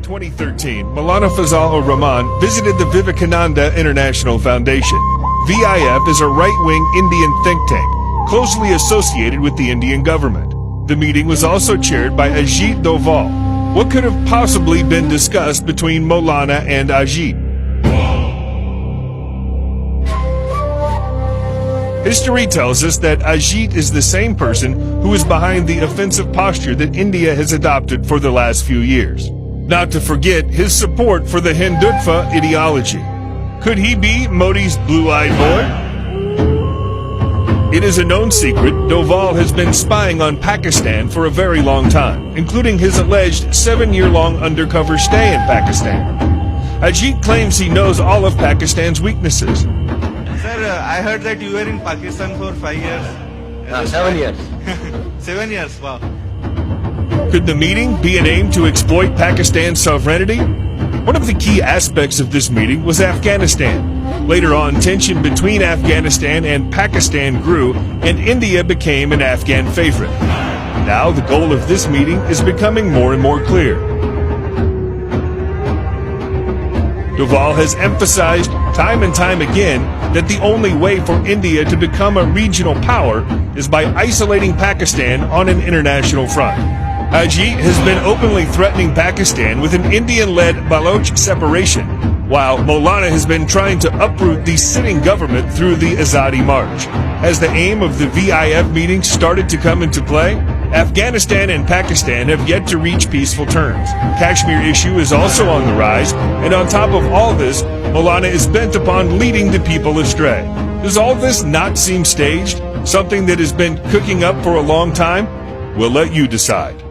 2013, Maulana Fazal Rahman visited the Vivekananda International Foundation. VIF is a right-wing Indian think tank, closely associated with the Indian government. The meeting was also chaired by Ajit Doval. What could have possibly been discussed between Maulana and Ajit? History tells us that Ajit is the same person who is behind the offensive posture that India has adopted for the last few years. Not to forget his support for the Hindutva ideology. Could he be Modi's blue-eyed boy? It is a known secret Doval has been spying on Pakistan for a very long time, including his alleged 7-year-long undercover stay in Pakistan. Ajit claims he knows all of Pakistan's weaknesses. Sir, I heard that you were in Pakistan for 5 years. 7 years. 7 years, wow. Could the meeting be an aim to exploit Pakistan's sovereignty? One of the key aspects of this meeting was Afghanistan. Later on, tension between Afghanistan and Pakistan grew, and India became an Afghan favorite. Now, the goal of this meeting is becoming more and more clear. Doval has emphasized time and time again that the only way for India to become a regional power is by isolating Pakistan on an international front. Ajit has been openly threatening Pakistan with an Indian-led Baloch separation, while Maulana has been trying to uproot the sitting government through the Azadi March. Has the aim of the VIF meeting started to come into play? Afghanistan and Pakistan have yet to reach peaceful terms. Kashmir issue is also on the rise, and on top of all this, Maulana is bent upon leading the people astray. Does all this not seem staged? Something that has been cooking up for a long time? We'll let you decide.